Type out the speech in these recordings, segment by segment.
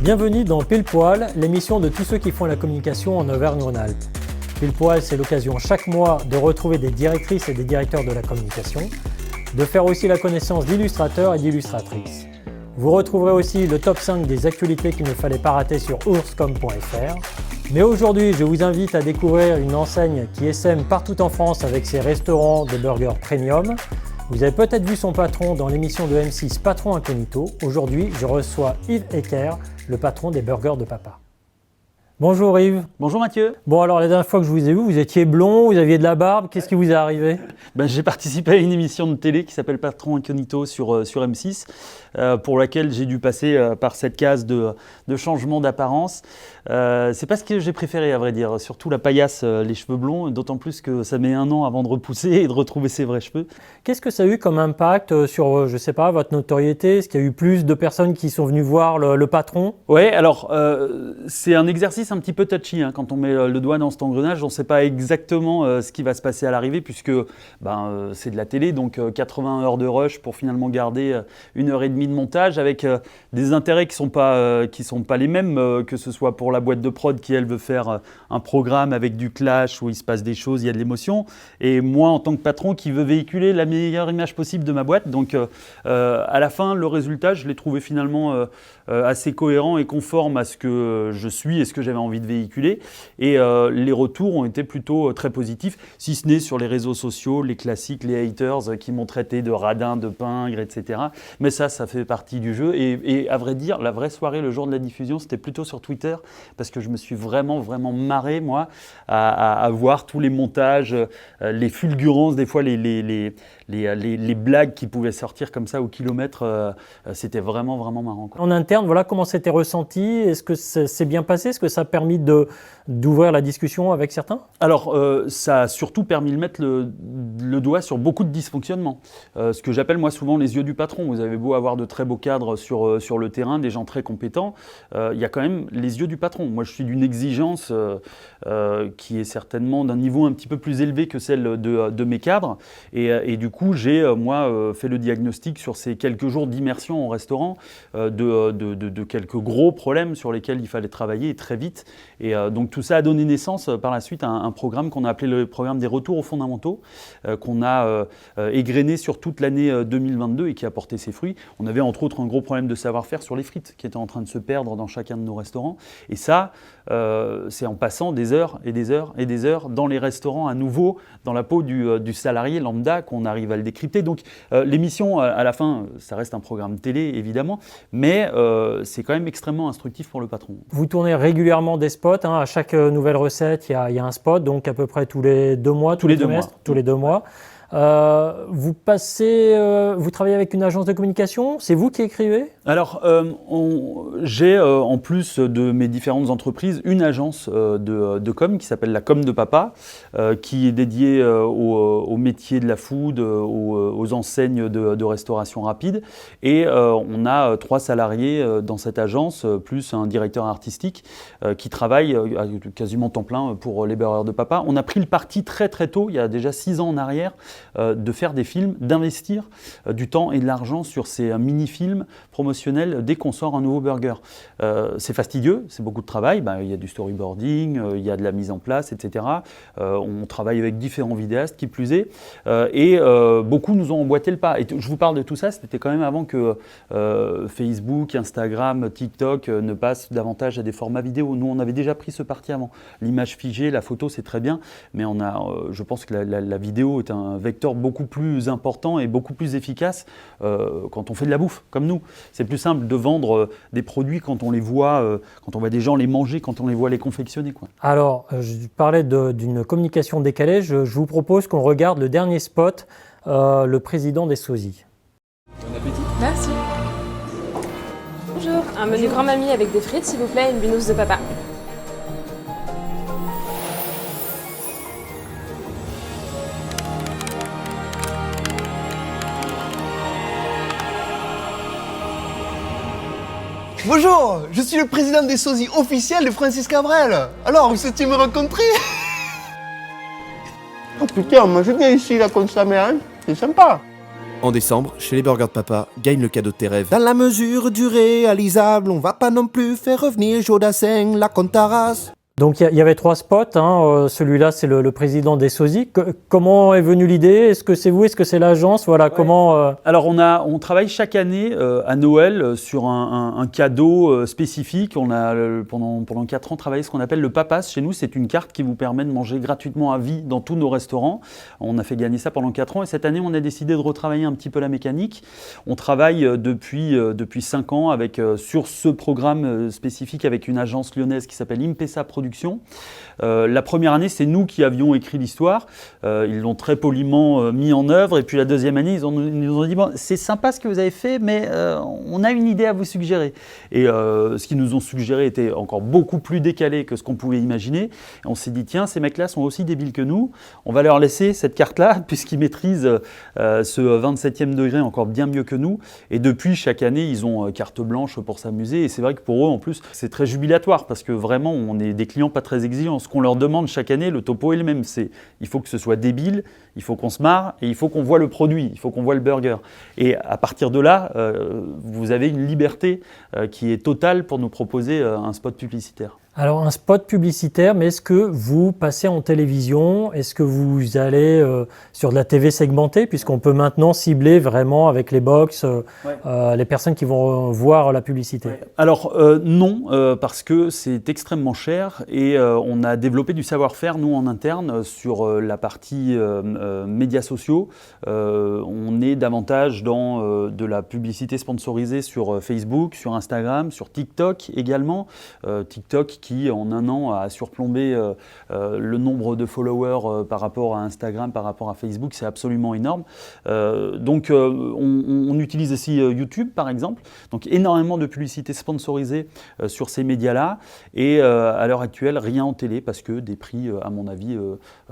Bienvenue dans Pile Poil, l'émission de tous ceux qui font la communication en Auvergne-Rhône-Alpes. Pile Poil, c'est l'occasion chaque mois de retrouver des directrices et des directeurs de la communication, de faire aussi la connaissance d'illustrateurs et d'illustratrices. Vous retrouverez aussi le top 5 des actualités qu'il ne fallait pas rater sur ourscom.fr. Mais aujourd'hui, je vous invite à découvrir une enseigne qui essaime partout en France avec ses restaurants de burgers premium. Vous avez peut-être vu son patron dans l'émission de M6 Patron Incognito. Aujourd'hui, je reçois Yves Ecker, le patron des burgers de papa. Bonjour Yves. Bonjour Mathieu. Bon alors la dernière fois que je vous ai vu, vous étiez blond, vous aviez de la barbe, qu'est-ce qui vous est arrivé ? J'ai participé à une émission de télé qui s'appelle Patron Incognito sur M6, pour laquelle j'ai dû passer par cette case de changement d'apparence. C'est pas ce que j'ai préféré à vrai dire, surtout la paillasse, les cheveux blonds, d'autant plus que ça met 1 an avant de repousser et de retrouver ses vrais cheveux. Qu'est-ce que ça a eu comme impact sur, je sais pas, votre notoriété ? Est-ce qu'il y a eu plus de personnes qui sont venues voir le patron ? Ouais, alors c'est un exercice un petit peu touchy, hein. Quand on met le doigt dans cet engrenage, on ne sait pas exactement ce qui va se passer à l'arrivée puisque c'est de la télé, donc 80 heures de rush pour finalement garder 1h30 de montage avec des intérêts qui sont pas les mêmes, que ce soit pour la boîte de prod qui elle veut faire un programme avec du clash où il se passe des choses, il y a de l'émotion, et moi en tant que patron qui veut véhiculer la meilleure image possible de ma boîte. Donc à la fin, le résultat, je l'ai trouvé finalement assez cohérent et conforme à ce que je suis et ce que j'avais envie de véhiculer. Et les retours ont été plutôt très positifs, si ce n'est sur les réseaux sociaux, les classiques, les haters qui m'ont traité de radin, de pingre, etc. Mais ça fait partie du jeu. Et à vrai dire, la vraie soirée, le jour de la diffusion, c'était plutôt sur Twitter, parce que je me suis vraiment marré, moi, à voir tous les montages, les fulgurances, des fois les blagues qui pouvaient sortir comme ça au kilomètre. C'était vraiment marrant, quoi. En interne, voilà comment c'était ressenti. Est-ce que c'est bien passé ? Est-ce que ça a permis d'ouvrir la discussion avec certains ? Alors, ça a surtout permis de mettre le doigt sur beaucoup de dysfonctionnements. Ce que j'appelle moi souvent les yeux du patron. Vous avez beau avoir de très beaux cadres sur le terrain, des gens très compétents, il y a quand même les yeux du patron. Moi, je suis d'une exigence qui est certainement d'un niveau un petit peu plus élevé que celle de mes cadres. Et du coup, j'ai fait le diagnostic sur ces quelques jours d'immersion en restaurant de quelques gros problèmes sur lesquels il fallait travailler et très vite. Et donc tout ça a donné naissance par la suite à un programme qu'on a appelé le programme des retours aux fondamentaux, qu'on a égrené sur toute l'année 2022 et qui a porté ses fruits. On avait entre autres un gros problème de savoir-faire sur les frites qui était en train de se perdre dans chacun de nos restaurants. Et ça, c'est en passant des heures et des heures et des heures dans les restaurants à nouveau, dans la peau du salarié lambda, qu'on arrive à le décrypter. Donc l'émission, à la fin, ça reste un programme télé évidemment, mais c'est quand même extrêmement instructif pour le patron. Vous tournez régulièrement des spots, hein, à chaque nouvelle recette, il y a un spot, donc à peu près tous les 2 mois, tous les 2 mois. Tous les 2 mois. Vous travaillez avec une agence de communication, c'est vous qui écrivez ? Alors, j'ai en plus de mes différentes entreprises une agence de com qui s'appelle la Com de Papa, qui est dédiée au métier de la food, aux enseignes de restauration rapide. Et on a 3 salariés dans cette agence, plus un directeur artistique qui travaille quasiment temps plein pour les burgers de papa. On a pris le parti très tôt, il y a déjà 6 ans en arrière, de faire des films, d'investir du temps et de l'argent sur ces mini-films promotionnels dès qu'on sort un nouveau burger. C'est fastidieux, c'est beaucoup de travail, il y a du storyboarding, il y a de la mise en place, etc. On travaille avec différents vidéastes qui plus est, et beaucoup nous ont emboîté le pas. Et je vous parle de tout ça, c'était quand même avant que Facebook, Instagram, TikTok ne passent davantage à des formats vidéo. Nous, on avait déjà pris ce parti avant. L'image figée, la photo, c'est très bien, mais je pense que la vidéo est un vecteur beaucoup plus important et beaucoup plus efficace quand on fait de la bouffe, comme nous. C'est plus simple de vendre des produits quand on les voit, quand on voit des gens les manger, quand on les voit les confectionner, quoi. Alors, je parlais d'une communication décalée. Je vous propose qu'on regarde le dernier spot, le président des sosies. Bon appétit. Merci. Bonjour, un menu grand mamie avec des frites, s'il vous plaît, et une binousse de papa. Bonjour, je suis le président des sosies officiels de Francis Cabrel. Alors, vous souhaitez me rencontrer? Oh putain, on mange bien ici, là, comme ça, mais hein, c'est sympa. En décembre, chez les Burgers de Papa, gagne le cadeau de tes rêves. Dans la mesure du réalisable, on va pas non plus faire revenir Joe Dassin, la Contaras. Donc il y avait 3 spots, hein. Celui-là c'est le président des sosies. Comment est venue l'idée? Est-ce que c'est vous? Est-ce que c'est l'agence? Voilà, ouais. Comment Alors on travaille chaque année à Noël sur un cadeau spécifique. On a pendant 4 ans travaillé ce qu'on appelle le Papas. Chez nous, c'est une carte qui vous permet de manger gratuitement à vie dans tous nos restaurants. On a fait gagner ça pendant 4 ans et cette année on a décidé de retravailler un petit peu la mécanique. On travaille depuis 5 ans sur ce programme spécifique avec une agence lyonnaise qui s'appelle Impesa Production. La première année, c'est nous qui avions écrit l'histoire. Ils l'ont très poliment mis en œuvre. Et puis la deuxième année, ils nous ont dit bon, c'est sympa ce que vous avez fait, mais on a une idée à vous suggérer. Et ce qu'ils nous ont suggéré était encore beaucoup plus décalé que ce qu'on pouvait imaginer. Et on s'est dit tiens, ces mecs-là sont aussi débiles que nous. On va leur laisser cette carte-là, puisqu'ils maîtrisent ce 27e degré encore bien mieux que nous. Et depuis, chaque année, ils ont carte blanche pour s'amuser. Et c'est vrai que pour eux, en plus, c'est très jubilatoire, parce que vraiment, on est des clients pas très exigeants. Ce qu'on leur demande chaque année, le topo est le même. Il faut que ce soit débile, il faut qu'on se marre et il faut qu'on voit le produit, il faut qu'on voit le burger. Et à partir de là, vous avez une liberté qui est totale pour nous proposer un spot publicitaire. Alors un spot publicitaire, mais est-ce que vous passez en télévision? Est-ce que vous allez sur de la TV segmentée? Puisqu'on peut maintenant cibler vraiment avec les box les personnes qui vont voir la publicité. Ouais. Alors non, parce que c'est extrêmement cher et on a développé du savoir-faire, nous en interne, sur la partie médias sociaux. On est davantage dans de la publicité sponsorisée sur Facebook, sur Instagram, sur TikTok également. TikTok qui en un an a surplombé le nombre de followers par rapport à Instagram, par rapport à Facebook, c'est absolument énorme. Donc on utilise aussi YouTube par exemple, donc énormément de publicité sponsorisée sur ces médias-là et à l'heure actuelle rien en télé parce que des prix à mon avis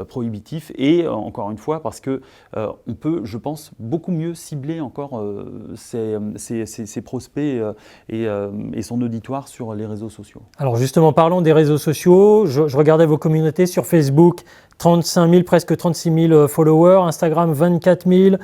prohibitifs et encore une fois parce que on peut, je pense, beaucoup mieux cibler encore ses prospects et son auditoire sur les réseaux sociaux. Alors justement, parlons des réseaux sociaux. Je regardais vos communautés sur Facebook, 35 000, presque 36 000 followers, Instagram 24 000,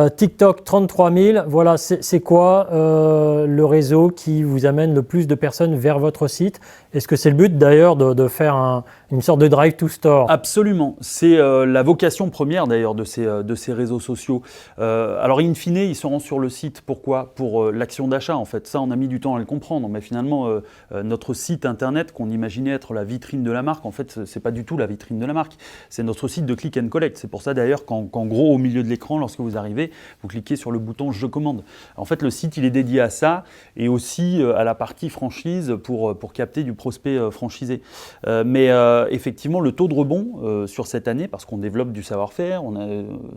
TikTok 33 000. Voilà, c'est quoi le réseau qui vous amène le plus de personnes vers votre site? Est-ce que c'est le but d'ailleurs de faire une sorte de drive to store? Absolument, c'est la vocation première d'ailleurs de ces réseaux sociaux. Alors in fine, ils seront sur le site. Pourquoi? Pour l'action d'achat en fait. Ça, on a mis du temps à le comprendre. Mais finalement, notre site internet qu'on imaginait être la vitrine de la marque, en fait, c'est pas du tout la vitrine de la marque. C'est notre site de click and collect. C'est pour ça d'ailleurs qu'en gros, au milieu de l'écran, lorsque vous arrivez, vous cliquez sur le bouton « Je commande ». En fait, le site, il est dédié à ça et aussi à la partie franchise pour capter du prospect franchisé. Mais effectivement, le taux de rebond sur cette année, parce qu'on développe du savoir-faire, on a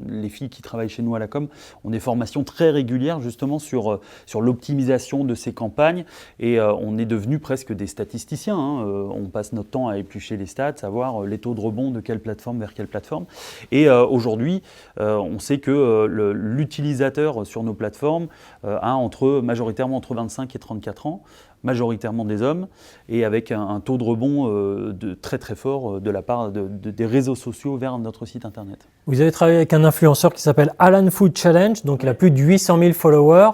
les filles qui travaillent chez nous à la com, ont des formations très régulières justement sur l'optimisation de ces campagnes et on est devenus presque des statisticiens. On passe notre temps à éplucher les stats, savoir les taux de rebond de quelle plateforme vers quelle plateforme. Et aujourd'hui, on sait que l'utilisateur sur nos plateformes a majoritairement entre 25 et 34 ans, majoritairement des hommes, et avec un taux de rebond très très fort de la part des réseaux sociaux vers notre site internet. Vous avez travaillé avec un influenceur qui s'appelle Alan Food Challenge, donc il a plus de 800 000 followers,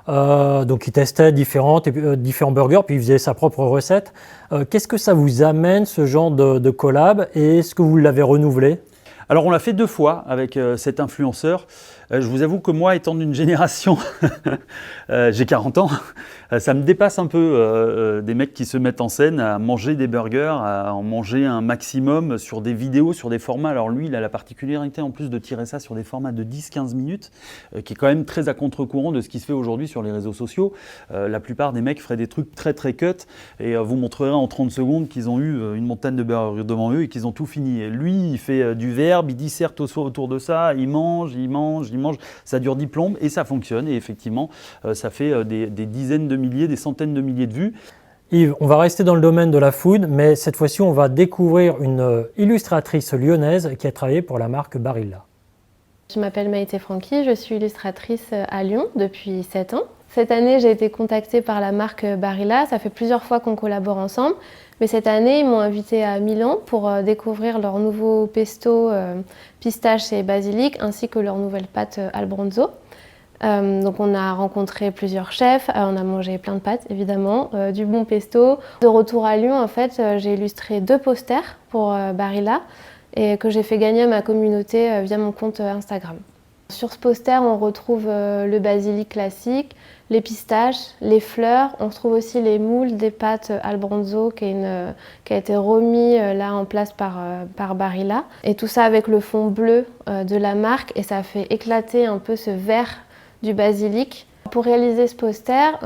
donc il testait différents burgers, puis il faisait sa propre recette. Qu'est-ce que ça vous amène, ce genre de collab, et est-ce que vous l'avez renouvelé? Alors on l'a fait 2 fois avec cet influenceur. Je vous avoue que moi, étant d'une génération, j'ai 40 ans, ça me dépasse un peu des mecs qui se mettent en scène à manger des burgers, à en manger un maximum sur des vidéos, sur des formats. Alors lui, il a la particularité en plus de tirer ça sur des formats de 10-15 minutes, qui est quand même très à contre-courant de ce qui se fait aujourd'hui sur les réseaux sociaux. La plupart des mecs feraient des trucs très très cut et vous montrerez en 30 secondes qu'ils ont eu une montagne de burgers devant eux et qu'ils ont tout fini. Et lui, il fait du verbe, il disserte autour de ça, il mange, ça dure 10 plombes et ça fonctionne. Et effectivement, ça fait des dizaines de milliers, des centaines de milliers de vues. Yves, on va rester dans le domaine de la food, mais cette fois-ci, on va découvrir une illustratrice lyonnaise qui a travaillé pour la marque Barilla. Je m'appelle Maïté Franqui, je suis illustratrice à Lyon depuis 7 ans. Cette année, j'ai été contactée par la marque Barilla. Ça fait plusieurs fois qu'on collabore ensemble. Mais cette année, ils m'ont invité à Milan pour découvrir leur nouveau pesto pistache et basilic, ainsi que leur nouvelle pâte albronzo. Donc on a rencontré plusieurs chefs, on a mangé plein de pâtes évidemment, du bon pesto. De retour à Lyon, en fait, j'ai illustré 2 posters pour Barilla et que j'ai fait gagner à ma communauté via mon compte Instagram. Sur ce poster, on retrouve le basilic classique, les pistaches, les fleurs. On retrouve aussi les moules des pâtes albronzo qui a été remis là en place par Barilla. Et tout ça avec le fond bleu de la marque et ça fait éclater un peu ce vert du basilic. Pour réaliser ce poster,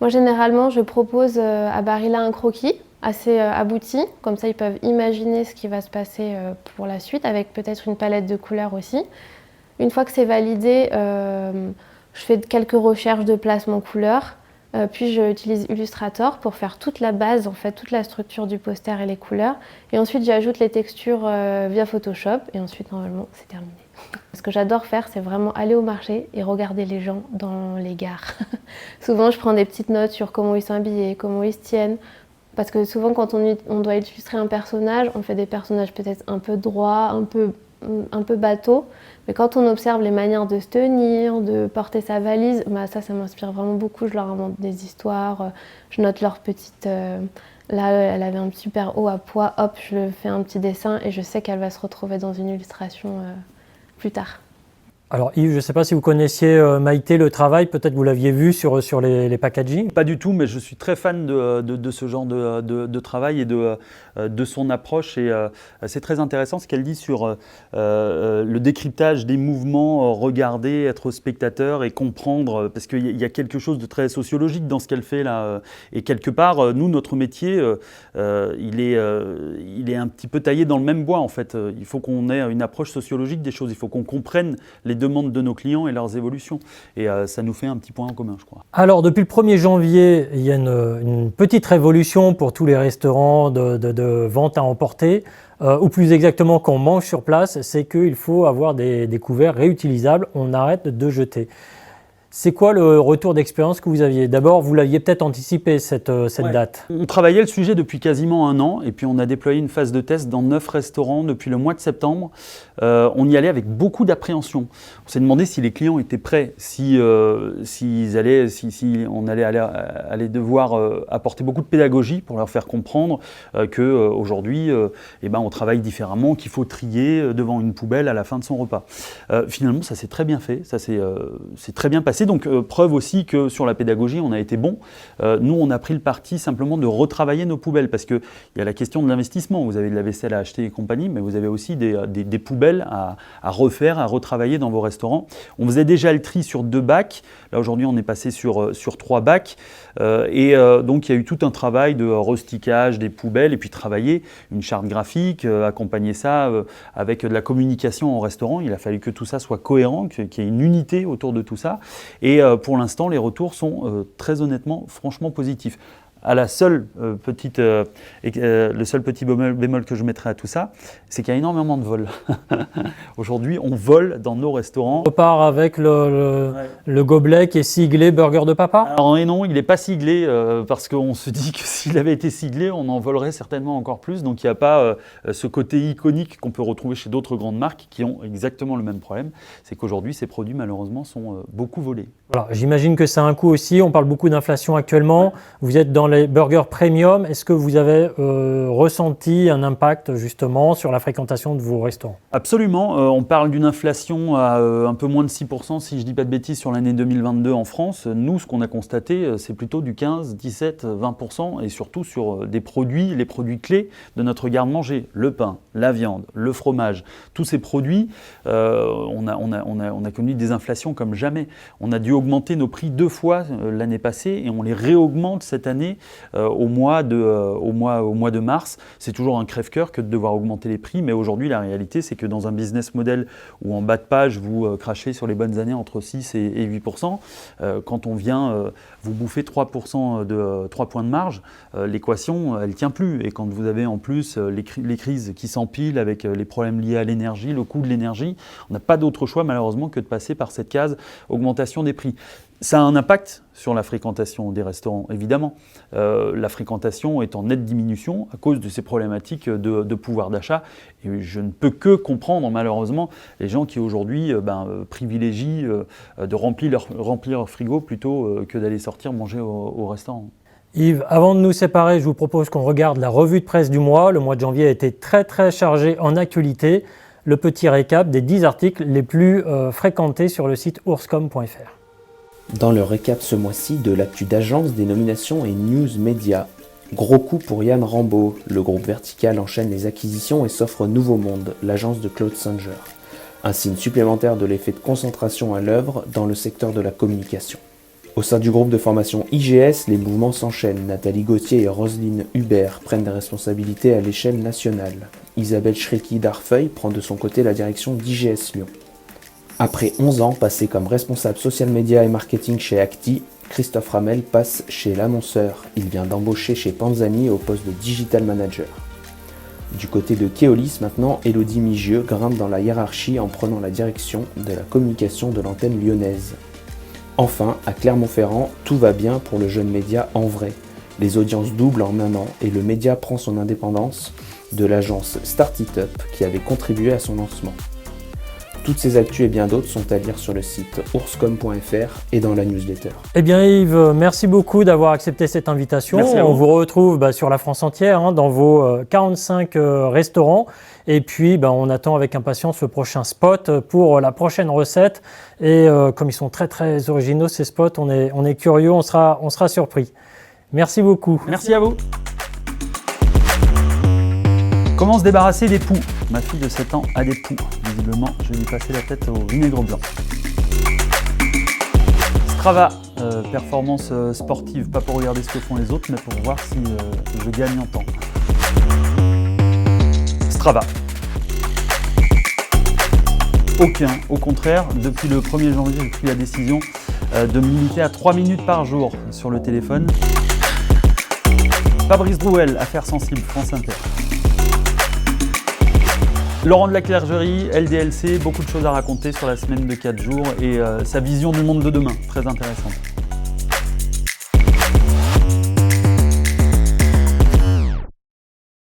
moi généralement je propose à Barilla un croquis assez abouti, comme ça ils peuvent imaginer ce qui va se passer pour la suite avec peut-être une palette de couleurs aussi. Une fois que c'est validé, je fais quelques recherches de placement couleur, puis j'utilise Illustrator pour faire toute la base, en fait, toute la structure du poster et les couleurs. Et ensuite, j'ajoute les textures via Photoshop et ensuite, normalement, c'est terminé. Ce que j'adore faire, c'est vraiment aller au marché et regarder les gens dans les gares. Souvent, je prends des petites notes sur comment ils sont habillés, comment ils se tiennent. Parce que souvent, quand on doit illustrer un personnage, on fait des personnages peut-être un peu droits, un peu bateau, mais quand on observe les manières de se tenir, de porter sa valise, bah ça m'inspire vraiment beaucoup. Je leur invente des histoires, je note leurs petites... là, elle avait un super haut à pois, hop, je lui fais un petit dessin et je sais qu'elle va se retrouver dans une illustration plus tard. Alors Yves, je ne sais pas si vous connaissiez Maïté le travail, peut-être vous l'aviez vu sur les packaging. Pas du tout, mais je suis très fan de ce genre de travail et de son approche. Et c'est très intéressant ce qu'elle dit sur le décryptage des mouvements, regarder, être spectateur et comprendre, parce qu'il y a quelque chose de très sociologique dans ce qu'elle fait là. Et quelque part, nous, notre métier, il est un petit peu taillé dans le même bois en fait. Il faut qu'on ait une approche sociologique des choses, il faut qu'on comprenne les demandes de nos clients et leurs évolutions. Et ça nous fait un petit point en commun, je crois. Alors, depuis le 1er janvier, il y a une petite révolution pour tous les restaurants de vente à emporter, ou plus exactement quand on mange sur place, c'est qu'il faut avoir des couverts réutilisables, on arrête de jeter. C'est quoi le retour d'expérience que vous aviez? D'abord, vous l'aviez peut-être anticipé cette date. On travaillait le sujet depuis quasiment 1 an et puis on a déployé une phase de test dans 9 restaurants depuis le mois de septembre. On y allait avec beaucoup d'appréhension. On s'est demandé si les clients étaient prêts, si on allait aller devoir apporter beaucoup de pédagogie pour leur faire comprendre qu'aujourd'hui, on travaille différemment, qu'il faut trier devant une poubelle à la fin de son repas. Finalement, ça s'est très bien fait, ça s'est très bien passé. Donc, preuve aussi que sur la pédagogie, on a été bon. Nous, on a pris le parti simplement de retravailler nos poubelles parce qu'il y a la question de l'investissement. Vous avez de la vaisselle à acheter et compagnie, mais vous avez aussi des poubelles à refaire, à retravailler dans vos restaurants. On faisait déjà le tri sur 2 bacs. Là, aujourd'hui, on est passé sur 3 bacs. Donc, il y a eu tout un travail de restycage des poubelles et puis travailler une charte graphique, accompagner ça avec de la communication en restaurant. Il a fallu que tout ça soit cohérent, qu'il y ait une unité autour de tout ça. Et pour l'instant, les retours sont très honnêtement, franchement positifs. À le seul petit bémol que je mettrai à tout ça, c'est qu'il y a énormément de vols. Aujourd'hui, on vole dans nos restaurants. On repart avec le gobelet qui est siglé Burger de Papa. Alors non, il n'est pas siglé parce qu'on se dit que s'il avait été siglé, on en volerait certainement encore plus. Donc il n'y a pas ce côté iconique qu'on peut retrouver chez d'autres grandes marques qui ont exactement le même problème. C'est qu'aujourd'hui, ces produits malheureusement sont beaucoup volés. Alors, j'imagine que c'est un coût aussi. On parle beaucoup d'inflation actuellement. Vous êtes dans les burgers premium. Est-ce que vous avez ressenti un impact justement sur la fréquentation de vos restaurants? Absolument. On parle d'une inflation à un peu moins de 6%, si je ne dis pas de bêtises, sur l'année 2022 en France. Nous, ce qu'on a constaté, c'est plutôt du 15, 17, 20% et surtout sur les produits clés de notre garde-manger. Le pain, la viande, le fromage, tous ces produits, on a connu des inflations comme jamais. On a dû augmenter nos prix 2 fois l'année passée et on les réaugmente cette année au mois de mars. C'est toujours un crève-cœur que de devoir augmenter les prix, mais aujourd'hui la réalité c'est que dans un business model où en bas de page vous crachez sur les bonnes années entre 6 et 8%, quand on vient vous bouffer 3% de 3 points de marge, l'équation elle tient plus. Et quand vous avez en plus les crises qui s'empilent avec les problèmes liés à l'énergie, le coût de l'énergie, on n'a pas d'autre choix malheureusement que de passer par cette case augmentation des prix. Ça a un impact sur la fréquentation des restaurants, évidemment. La fréquentation est en nette diminution à cause de ces problématiques de pouvoir d'achat. Et je ne peux que comprendre, malheureusement, les gens qui aujourd'hui privilégient de remplir leur frigo plutôt que d'aller sortir manger au restaurant. Yves, avant de nous séparer, je vous propose qu'on regarde la revue de presse du mois. Le mois de janvier a été très chargé en actualité. Le petit récap des 10 articles les plus fréquentés sur le site ourscom.fr. Dans le récap ce mois-ci de l'actu d'agence, des nominations et news médias. Gros coup pour Yann Rambaud. Le groupe Vertical enchaîne les acquisitions et s'offre Nouveau Monde, l'agence de Claude Singer. Un signe supplémentaire de l'effet de concentration à l'œuvre dans le secteur de la communication. Au sein du groupe de formation IGS, les mouvements s'enchaînent. Nathalie Gauthier et Roselyne Hubert prennent des responsabilités à l'échelle nationale. Isabelle Schrecky d'Arfeuil prend de son côté la direction d'IGS Lyon. Après 11 ans passés comme responsable social media et marketing chez Acti, Christophe Ramel passe chez l'annonceur. Il vient d'embaucher chez Panzani au poste de digital manager. Du côté de Keolis maintenant, Élodie Migieux grimpe dans la hiérarchie en prenant la direction de la communication de l'antenne lyonnaise. Enfin, à Clermont-Ferrand, tout va bien pour le jeune média En Vrai. Les audiences doublent en un an et le média prend son indépendance de l'agence Start It Up qui avait contribué à son lancement. Toutes ces actus et bien d'autres sont à lire sur le site ourscom.fr et dans la newsletter. Eh bien Yves, merci beaucoup d'avoir accepté cette invitation. On vous retrouve sur la France entière, dans vos 45 restaurants. Et puis on attend avec impatience le prochain spot pour la prochaine recette. Et comme ils sont très originaux ces spots, on est curieux, on sera surpris. Merci beaucoup. Merci à vous. Comment se débarrasser des poux? Ma fille de 7 ans a des poux. Visiblement, je vais lui passer la tête au vinaigre blanc. Strava, performance sportive, pas pour regarder ce que font les autres, mais pour voir si je gagne en temps. Strava. Aucun, au contraire, depuis le 1er janvier, j'ai pris la décision de me limiter à 3 minutes par jour sur le téléphone. Fabrice Drouel, affaire sensible, France Inter. Laurent de la Clergerie, LDLC, beaucoup de choses à raconter sur la semaine de 4 jours et sa vision du monde de demain, très intéressante.